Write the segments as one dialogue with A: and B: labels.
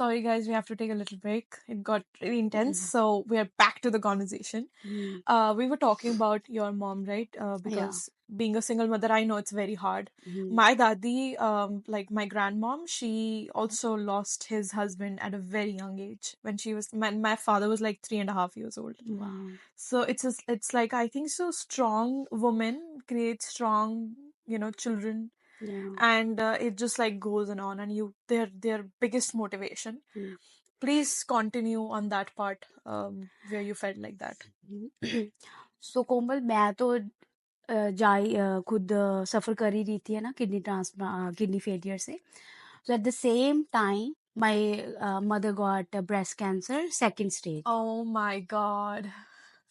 A: Sorry, guys, we have to take a little break. It got really intense, so we are back to the conversation. We were talking about your mom, right?
B: Yeah.
A: Because being a single mother, I know it's very hard.
B: Mhm.
A: My dadi, like my grandmom, she also lost his husband at a very young age when my father was like 3.5 years old.
B: Wow.
A: So it's like I think so strong women create strong, children,
B: Yeah.
A: and it just like goes on, and their biggest motivation.
B: Mm.
A: Please continue on that part where you felt like that.
B: सो कोमल मैं तो खुद सफ़र कर ही रही थी है ना kidney failure से so at the same time my mother got breast cancer second stage
A: Oh my God.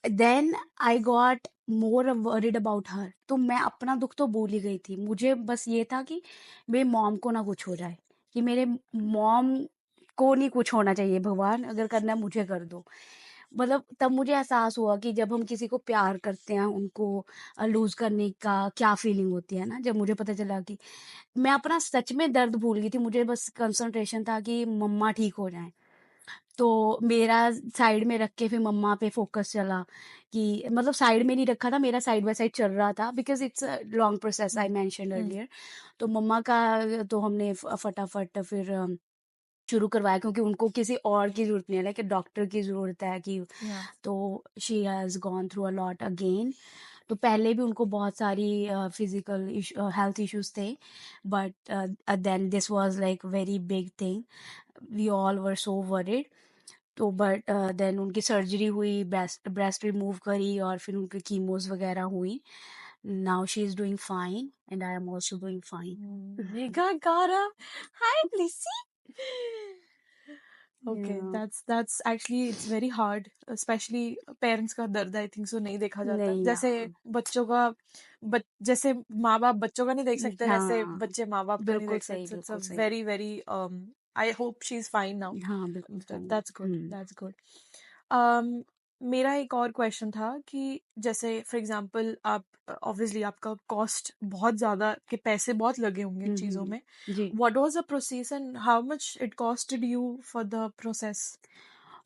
B: Then I got more worried about her तो मैं अपना दुख तो भूल ही गई थी मुझे बस ये था कि मेरे मॉम को ना कुछ हो जाए कि मेरे मॉम को नहीं कुछ होना चाहिए भगवान अगर करना है मुझे कर दो मतलब तब मुझे एहसास हुआ कि जब हम किसी को प्यार करते हैं उनको लूज करने का क्या फीलिंग होती है ना जब मुझे पता चला कि मैं अपना सच में दर्द भूल गई थी मुझे बस कंसंट्रेशन था कि मम्मा ठीक हो जाए तो मेरा साइड में रख के फिर मम्मा पे फोकस चला कि मतलब साइड में नहीं रखा था मेरा साइड बाय साइड चल रहा था because it's a long process I mention earlier तो मम्मा का तो हमने फटाफट फिर शुरू करवाया क्योंकि उनको किसी और की जरूरत नहीं है लाइक डॉक्टर की जरूरत है कि
A: Yeah.
B: तो she has gone through a lot again तो पहले भी उनको बहुत सारी फिजिकल हेल्थ इश्यूज थे but then this was like very big thing we all were so worried तो बट देन उनकी सर्जरी हुई ब्रेस्ट रिमूव करी और फिर उनकी कीमोज वगैरह हुई now she is doing fine and I am also doing fine
A: Mega Gara. Hi, Lissy. Okay,
B: Yeah.
A: that's actually it's very hard, especially parents का दर्द I think so नहीं देखा जाता
B: नहीं
A: जैसे
B: हाँ
A: बच्चों का जैसे माँ बाप बच्चों का नहीं देख सकते वैसे
B: हाँ
A: बच्चे माँ बाप का नहीं देख सकते so it's a
B: बिल्कुल सही
A: very very I hope she's fine now.
B: हाँ बिल्कुल fine
A: That's good. That's good. um मेरा एक और क्वेश्चन था कि जैसे फॉर एग्जांपल आप ऑब्वियसली आपका कॉस्ट बहुत ज्यादा के पैसे बहुत लगे होंगे इन चीजों में
B: जी
A: what was the process and how much it costed you for the process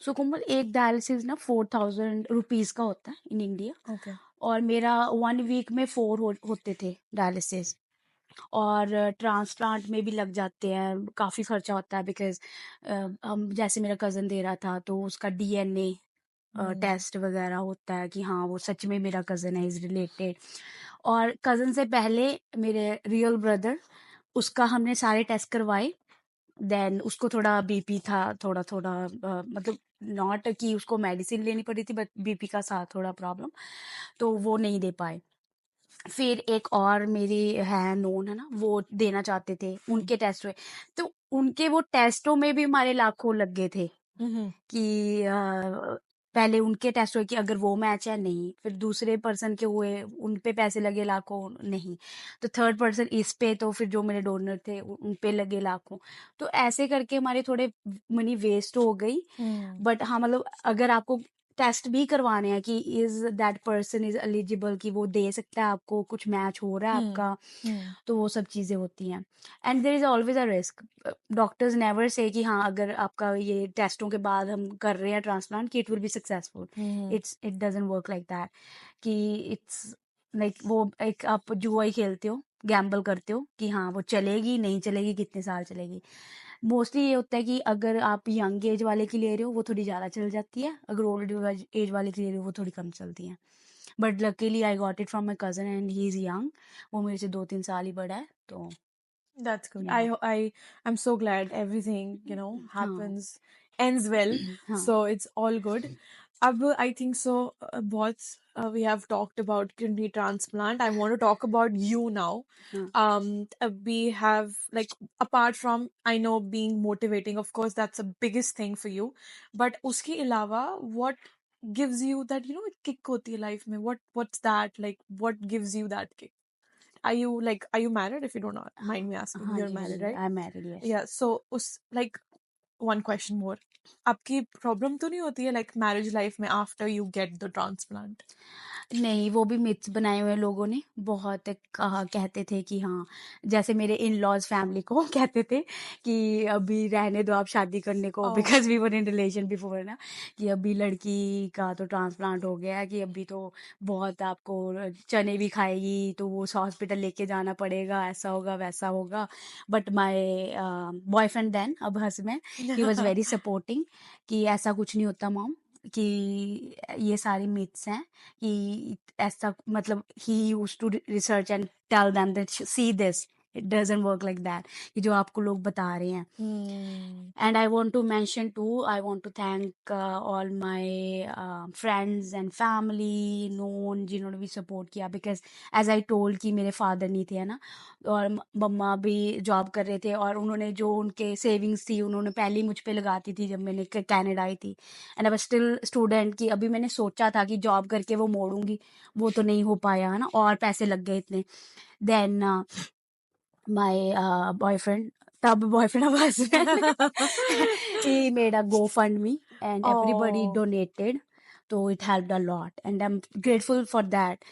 B: so Komal एक डायलिसिस ना 4,000 रुपीज का होता है इन इंडिया
A: ओके
B: और मेरा 1 वीक में 4 होते थे डायलिसिस और ट्रांसप्लांट में भी लग जाते हैं काफ़ी खर्चा होता है बिकॉज हम जैसे मेरा कज़न दे रहा था तो उसका डीएनए टेस्ट वगैरह होता है कि हाँ वो सच में मेरा कज़न है इज़ रिलेटेड और कज़न से पहले मेरे रियल ब्रदर उसका हमने सारे टेस्ट करवाए देन उसको थोड़ा बीपी था थोड़ा थोड़ा मतलब नॉट कि उसको मेडिसिन लेनी पड़ी थी बट बीपी का साथ थोड़ा प्रॉब्लम तो वो नहीं दे पाए फिर एक और मेरी है नोन है ना वो देना चाहते थे उनके टेस्ट हुए तो उनके वो टेस्टों में भी हमारे लाखों लग गए थे कि पहले उनके टेस्ट हुए कि अगर वो मैच है नहीं फिर दूसरे पर्सन के हुए उन पे पैसे लगे लाखों नहीं तो थर्ड पर्सन इस पे तो फिर जो मेरे डोनर थे उन पे लगे लाखों तो ऐसे करके हमारे थोड़े मनी वेस्ट हो गई बट हाँ मतलब अगर आपको टेस्ट भी करवाने हैं कि is that person is eligible कि वो दे सकता है आपको कुछ मैच हो रहा है आपका तो वो सब चीज़ें होती हैं and there is always a risk doctors never say कि हाँ अगर आपका ये टेस्टों के बाद हम कर रहे हैं ट्रांसप्लांट कि it will be successful it doesn't work like that कि इट्स लाइक वो एक आप जुआ ही खेलते हो गैम्बल करते हो कि हाँ वो चलेगी नहीं चलेगी कितने साल चलेगी मोस्टली ये होता है कि अगर आप यंग एज वाले की ले रहे हो वो थोड़ी ज़्यादा चल जाती है अगर ओल्ड एज वाले की ले रहे हो वो थोड़ी कम चलती है but luckily I got it from my cousin and he is young वो मेरे से 2-3 साल ही बड़ा है तो
A: That's good.
B: या
A: I'm so glad everything,
B: हाँ
A: happens, ends well.
B: हाँ
A: So it's all good. Ab, I think so. We have talked about kidney transplant. I want to talk about you now.
B: हाँ
A: We have like apart from I know being motivating, of course, that's the biggest thing for you. But uski ilawa, what gives you that kick hoti hai life mein? What's that like? What gives you that kick? Are you married if you don't mind me asking?
B: हाँ
A: You're
B: जी
A: married, right?
B: I am married yes
A: Yeah, so like one question more. आपकी problem तो नहीं होती है like marriage life में after you get the transplant?
B: नहीं, वो भी मिथ्स बनाए हुए हैं लोगों ने। बहुत कहते थे कि हाँ, जैसे मेरे इन-लॉज़ फैमिली को कहते थे कि अभी रहने दो आप शादी करने को,
A: oh!
B: Because we were in relation before ना, कि अभी लड़की का तो ट्रांसप्लांट हो गया है, कि अभी तो बहुत आपको चने भी खाएगी, तो वो हॉस्पिटल लेके जाना पड़ेगा, ऐसा होगा, वैसा होगा। बट माय बॉयफ्रेंड देन, अब husband, he was very supporting कि ऐसा कुछ नहीं होता मॉम, कि ये सारी मिथ्स हैं, कि ऐसा मतलब ही used to research and tell them that see this, it doesn't work like that, कि जो आपको लोग बता रहे हैं।
A: Hmm.
B: And I want to mention too, I want to thank all my friends and family known जिन्होंने भी support किया, because as I told कि मेरे फादर नहीं थे, है ना, और मम्मा भी जॉब कर रहे थे, और उन्होंने जो उनके सेविंग्स थी उन्होंने पहले ही मुझ पे लगाती थी जब मैंने कनाडा आई थी। And I was still student, कि अभी मैंने सोचा था कि जॉब करके वो मोड़ूंगी, वो तो नहीं हो पाया, है ना, और पैसे लग गए इतने। Then my boyfriend, tab boyfriend of husband, he made a GoFundMe and everybody
A: Oh.
B: donated, so it helped a lot and I'm grateful for that।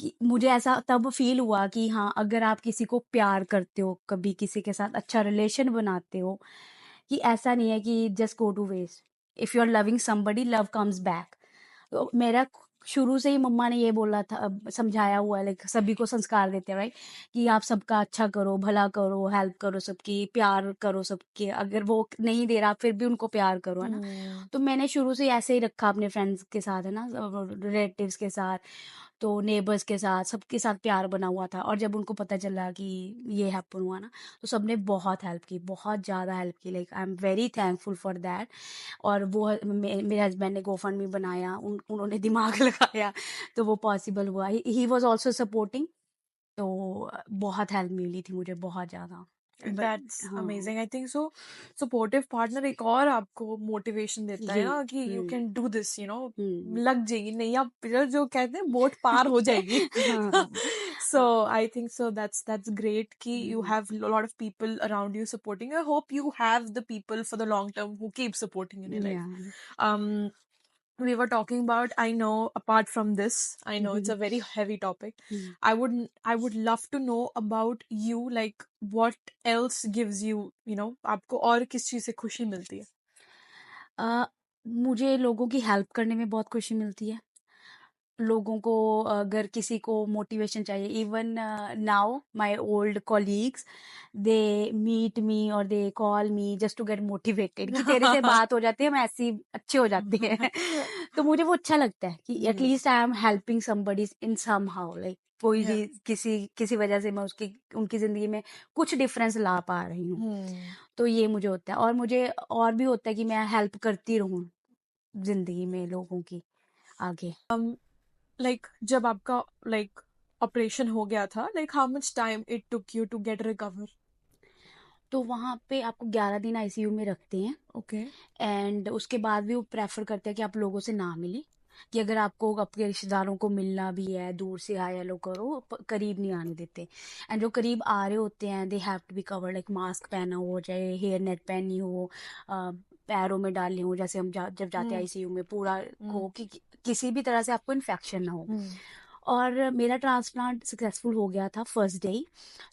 B: कि मुझे ऐसा तब फील हुआ कि हाँ, अगर आप किसी को प्यार करते हो, कभी किसी के साथ अच्छा रिलेशन बनाते हो, कि ऐसा नहीं है कि just go to waste. If you are loving somebody, love comes back. तो मेरा शुरू से ही मम्मा ने ये बोला था, समझाया हुआ है, लाइक सभी को संस्कार देते हैं, राइट, कि आप सबका अच्छा करो, भला करो, हेल्प करो सबकी, प्यार करो सबके, अगर वो नहीं दे रहा फिर भी उनको प्यार करो, है ना।
A: Hmm.
B: तो मैंने शुरू से ऐसे ही रखा अपने फ्रेंड्स के साथ, है ना, रिलेटिव्स के साथ, तो नेबर्स के साथ, सबके साथ प्यार बना हुआ था। और जब उनको पता चला कि ये हैपन हुआ ना, तो सबने बहुत हेल्प की, बहुत ज़्यादा हेल्प की, like I am very thankful for that. और वो मेरे हस्बैंड ने गोफंडमी बनाया, उन्होंने दिमाग लगाया, तो वो पॉसिबल हुआ। ही वाज आल्सो सपोर्टिंग, तो बहुत हेल्प मिली थी मुझे, बहुत ज़्यादा। बट
A: That's
B: हाँ,
A: amazing. I think so. Supportive partner एक और आपको मोटिवेशन देता है
B: ये
A: ना कि you
B: hmm,
A: can do this,
B: हुँ।
A: लग जाएगी नहीं, आप फिर जो कहते हैं बोट पार हो जाएगी।
B: हाँ,
A: So I think so that's great कि you
B: hmm,
A: have a lot of people around you supporting. I hope you have the people for the long term who keep supporting in your life.
B: या
A: Um, we were talking about, I know apart from this, I know it's a very heavy topic.
B: Hmm.
A: I would love to know about you, like what else gives you, आपको और किस चीज से खुशी मिलती है?
B: अ, मुझे लोगों की हेल्प करने में बहुत खुशी मिलती है। लोगों को अगर किसी को मोटिवेशन चाहिए, even now my old colleagues, they meet me और they call me just to get motivated, कि तेरे से बात हो जाती है, हम ऐसे ही अच्छे हो जाते हैं। तो मुझे वो अच्छा लगता है कि
A: hmm.
B: At least I am helping somebody in somehow, like कोई
A: Yeah.
B: भी किसी किसी वजह से मैं उसकी उनकी जिंदगी में कुछ डिफरेंस ला पा रही हूँ।
A: हम्म।
B: तो ये मुझे होता है, और मुझे और भी होता है कि मैं हेल्प करती रहूँ जिंदगी में लोगों की आगे।
A: लाइक जब आपका लाइक ऑपरेशन हो गया था, like how much time it took you to get recover?
B: तो वहाँ पे आपको 11 दिन आईसीयू में रखते हैं,
A: ओके।
B: एंड उसके बाद भी वो प्रेफर करते हैं कि आप लोगों से ना मिलें, कि अगर आपको आपके रिश्तेदारों को मिलना भी है, दूर से हाय हेलो करो, करीब नहीं आने देते। एंड जो करीब आ रहे होते हैं, they have to be covered, like mask पहना हो, चाहे हेयर नेट पहनी हो, पैरों में डालने हो, जैसे हम जब जाते हैं
A: हम्म।
B: आईसीयू में, पूरा
A: हम्म।
B: को किसी भी तरह से आपको इन्फेक्शन ना हो।
A: हम्म।
B: और मेरा ट्रांसप्लांट सक्सेसफुल हो गया था फर्स्ट डे ही।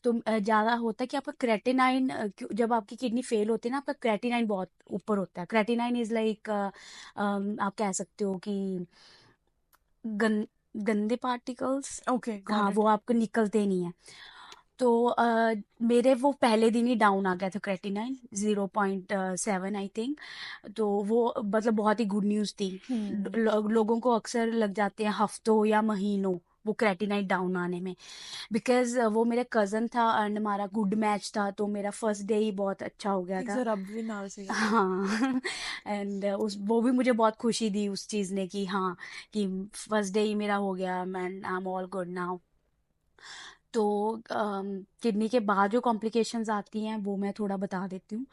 B: तो ज़्यादा होता है कि आपका क्रेटिनाइन, जब आपकी किडनी फेल होती है ना, आपका क्रेटिनाइन बहुत ऊपर होता है। क्रेटिनाइन इज लाइक, आप कह सकते हो कि गन, गंदे पार्टिकल्स,
A: ओके, गॉट
B: हाँ,
A: इट।
B: वो आपको निकलते नहीं है। तो मेरे वो पहले दिन ही डाउन आ गया था क्रेटिनाइन, 0.7 आई थिंक। तो वो मतलब बहुत ही गुड न्यूज़ थी।
A: हम्म।
B: लोगों को अक्सर लग जाते हैं हफ्तों या महीनों वो क्रेटिनाइन डाउन आने में, बिकॉज वो मेरा कज़न था एंड हमारा गुड मैच था, तो मेरा फर्स्ट डे ही बहुत अच्छा हो गया
A: एक
B: था।
A: सर रब भी नाल से गया।
B: हाँ। एंड उस वो भी मुझे बहुत खुशी दी उस चीज़ ने, कि हाँ, कि फर्स्ट डे ही मेरा हो गया, man I am all good now. तो किडनी के बाद जो कॉम्प्लिकेशंस आती हैं वो मैं थोड़ा बता देती हूँ,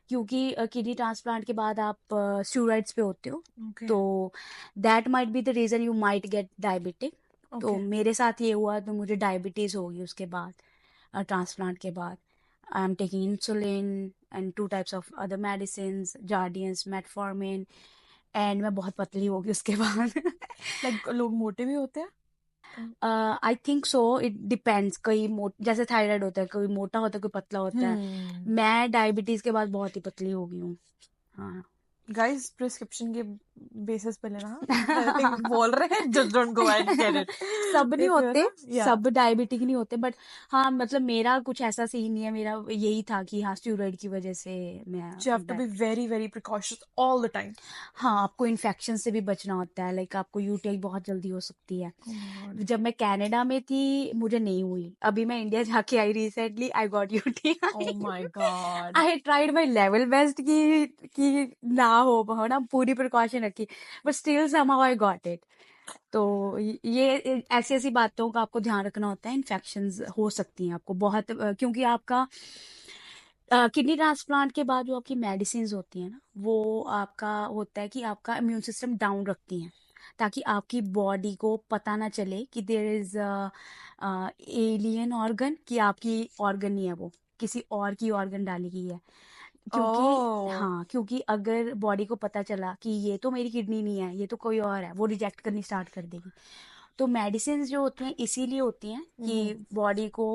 B: क्योंकि किडनी ट्रांसप्लांट के बाद आप स्टेरॉइड्स पे होते हो,
A: ओके।
B: तो that might be the reason you might get diabetic. तो
A: ओके।
B: मेरे साथ ये हुआ, तो मुझे डायबिटीज़ होगी उसके बाद, ट्रांसप्लांट के बाद। I am taking insulin and 2 types of other medicine, Jardiance, metformin, and मैं बहुत पतली होगी उसके बाद।
A: लाइक लोग मोटे भी होते हैं?
B: I think so, it depends. जैसे थायराइड होता है, कोई मोटा होता है, कोई पतला होता है। मैं डायबिटीज के बाद बहुत ही पतली हो गई हूँ। हाँ।
A: गाइस प्रिस्क्रिप्शन के बेसिस पे लेना। आई थिंक बोल रहे हैं just don't go and get it
B: सब नहीं
A: इफ यू
B: होते,
A: ना या
B: सब डायबिटिक नहीं होते, बट हाँ मतलब मेरा कुछ ऐसा सीन नहीं है। मेरा यही था कि हाँ स्टीरॉइड की वजह से मैं
A: you have to be very very precautious all the time.
B: हाँ, आपको इन्फेक्शन से भी बचना होता है। लाइक आपको यूटीआई बहुत जल्दी हो सकती है।
A: Oh my god.
B: जब मैं कनाडा में थी मुझे नहीं हुई। अभी मैं इंडिया जाके I recently, I got UTI.
A: Oh my god.
B: I tried my level best कि ना हो ना, पूरी प्रिकॉशन रखी, but still somehow I got it. तो ये ऐसी ऐसी बातों का आपको ध्यान रखना होता है। इन्फेक्शंस हो सकती हैं आपको बहुत, क्योंकि आपका किडनी ट्रांसप्लांट के बाद जो आपकी मेडिसिन होती हैं ना, वो आपका होता है कि आपका इम्यून सिस्टम डाउन रखती हैं, ताकि आपकी बॉडी को पता ना चले कि देयर इज एलियन ऑर्गन, कि आपकी ऑर्गन नहीं है, वो किसी और की ऑर्गन डाली गई है। क्योंकि
A: Oh.
B: हाँ, क्योंकि अगर बॉडी को पता चला कि ये तो मेरी किडनी नहीं है, ये तो कोई और है, वो रिजेक्ट करनी स्टार्ट कर देगी। तो मेडिसिन जो होती हैं इसीलिए होती हैं कि बॉडी को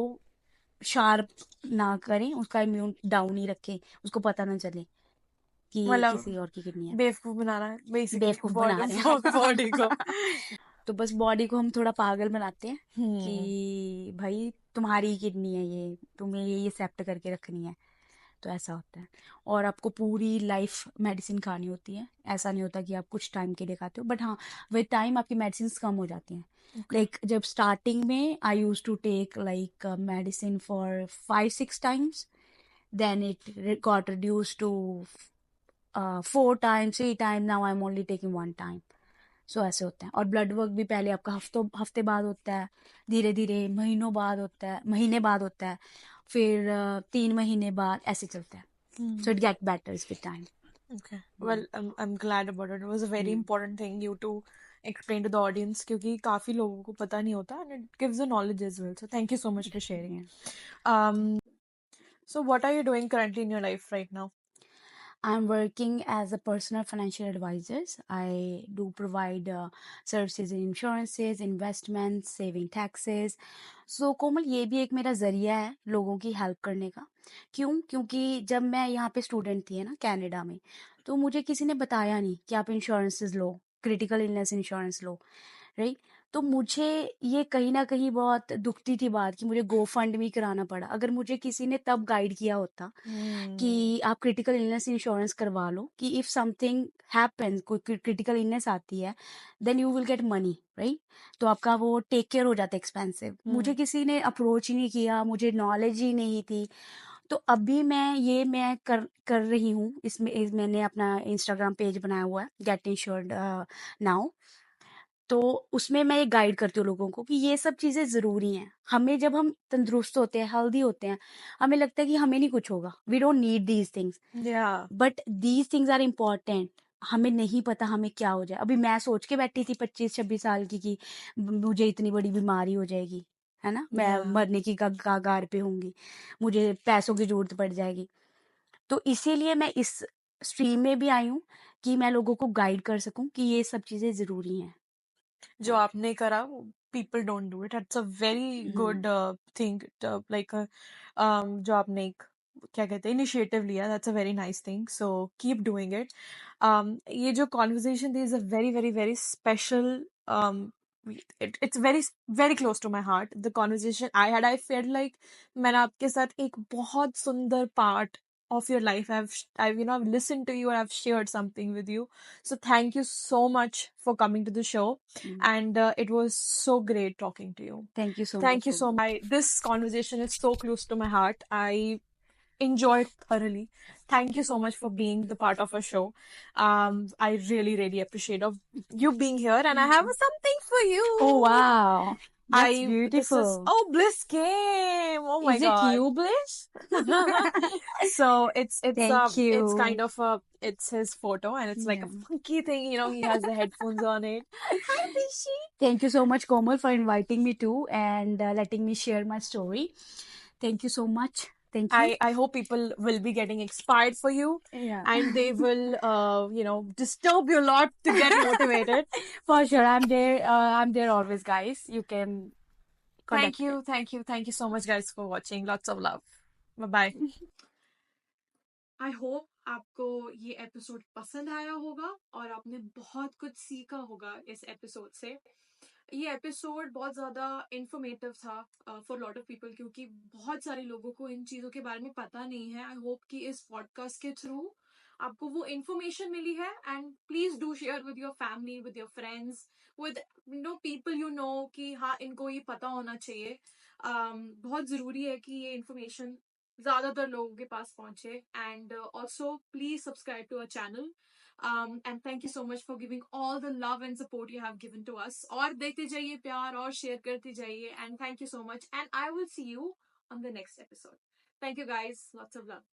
B: शार्प ना करें, उसका इम्यून डाउन ही रखें, उसको पता ना चले कि
A: मतलब
B: किसी और की किडनी है।
A: बेवकूफ बनाना है बेसिकली
B: बेवकूफ बना रहे
A: बॉडी को.
B: हैं। तो बस बॉडी को हम थोड़ा पागल बनाते हैं
A: Hmm.
B: कि भाई तुम्हारी किडनी है ये, तुम्हें ये एक्सेप्ट करके रखनी है। तो ऐसा होता है। और आपको पूरी लाइफ मेडिसिन खानी होती है। ऐसा नहीं होता कि आप कुछ टाइम के लिए खाते हो, बट हाँ विद टाइम आपकी मेडिसिन कम हो जाती हैं। लाइक जब स्टार्टिंग में I use to take like medicine for 5-6 times, then it got reduced to 4 times, 3 times, now I'm only taking 1 time. सो ऐसे होता है। और ब्लड वर्क भी पहले आपका हफ्ते बाद होता है, धीरे धीरे महीनों बाद होता है, महीने बाद होता है, फिर 3 महीने बाद, ऐसे चलता है। So it get better with time.
A: Okay. Well, I'm glad about it. It was a very important thing you to explain to the audience क्योंकि काफी लोगों को पता नहीं होता and it gives the knowledge as well. So thank you so much for sharing. So what are you doing currently in your life right now?
B: I'm working as a personal financial advisor. I do provide services in insurances, investments, saving taxes. So कोमल, ये भी एक मेरा जरिया है लोगों की help करने का। क्यों? क्योंकि जब मैं यहाँ पे स्टूडेंट थी ना कनाडा में, तो मुझे किसी ने बताया नहीं कि आप इंश्योरेंसेज लो, क्रिटिकल इलनेस इंश्योरेंस लो, राइट? तो मुझे ये कहीं ना कहीं बहुत दुखती थी बात कि मुझे गो फंड भी कराना पड़ा। अगर मुझे किसी ने तब गाइड किया होता कि आप क्रिटिकल इलनेस इंश्योरेंस करवा लो, कि इफ समथिंग हैपेंस, कोई क्रिटिकल इलनेस आती है, then you will get money, right? तो आपका वो टेक केयर हो जाता है एक्सपेंसिव। मुझे किसी ने अप्रोच ही नहीं किया, मुझे नॉलेज ही नहीं थी। तो अभी मैं कर रही हूँ मैंने अपना इंस्टाग्राम पेज बनाया हुआ है, गेट इंश्योर्ड नाउ। तो उसमें मैं ये गाइड करती हूँ लोगों को कि ये सब चीज़ें ज़रूरी हैं। हमें जब हम तंदुरुस्त होते हैं, हेल्दी होते हैं, हमें लगता है कि हमें नहीं कुछ होगा, we don't need these things,
A: Yeah.
B: But these things are important. हमें नहीं पता हमें क्या हो जाए। अभी मैं सोच के बैठी थी 25-26 साल की कि मुझे इतनी बड़ी बीमारी हो जाएगी, है ना, मैं
A: Yeah.
B: मरने की कगार पे होंगी, मुझे पैसों की जरूरत पड़ जाएगी। तो इसीलिए मैं इस स्ट्रीम में भी आई हूँ कि मैं लोगों को गाइड कर सकूं कि ये सब चीज़ें ज़रूरी हैं।
A: जो आपने करा people don't do it. That's a very good thing like जो आपने एक क्या कहते हैं इनिशिएटिव लिया, that's a very nice thing, so keep doing it. ये जो conversation is a very very very special, it's very very close to my heart. The conversation I had, I felt like मैंने आपके साथ एक बहुत सुंदर part of your life I've I've listened to you and I've shared something with you. So thank you so much for coming to the show. And it was so great talking to you.
B: Thank you so
A: Thank
B: much.
A: you so much. This conversation is so close to my heart. I enjoyed thoroughly. Thank you so much for being the part of our show. I really, really appreciate of you being here, and I have something for you.
B: Oh wow, that's
A: This is
B: beautiful.
A: Bliss came. Oh my
B: Is it
A: god.
B: you, Bliss?
A: So it's
B: Thank
A: it's
B: you.
A: kind of it's his photo and it's like a
B: Yeah.
A: funky thing, he has the headphones on it. Hi Bishi.
B: Thank you so much, Komal, for inviting me too and letting me share my story. Thank you so much. Thank you.
A: I hope people will be getting inspired for you
B: Yeah.
A: and they will, disturb you a lot to get motivated.
B: For sure. I'm there always, guys. You can
A: Thank
B: contact
A: you. Thank you. Thank you so much, guys, for watching. Lots of love. Bye bye. I hope आपको ये episode पसंद आया होगा और आपने बहुत कुछ सीखा होगा इस एपिसोड से। ये एपिसोड बहुत ज़्यादा इंफॉर्मेटिव था फॉर लॉट ऑफ पीपल, क्योंकि बहुत सारे लोगों को इन चीज़ों के बारे में पता नहीं है। आई होप कि इस पॉडकास्ट के थ्रू आपको वो इंफॉर्मेशन मिली है, and please do share with your family, with your friends, with people कि हाँ, इनको ये पता होना चाहिए। बहुत ज़रूरी है कि ये इंफॉर्मेशन ज़्यादातर लोगों के पास पहुंचे। And also please subscribe to our channel. And thank you so much for giving all the love and support you have given to us. और देते जाइए प्यार और शेयर करते जाइए, and thank you so much, and I will see you on the next episode. Thank you guys, lots of love.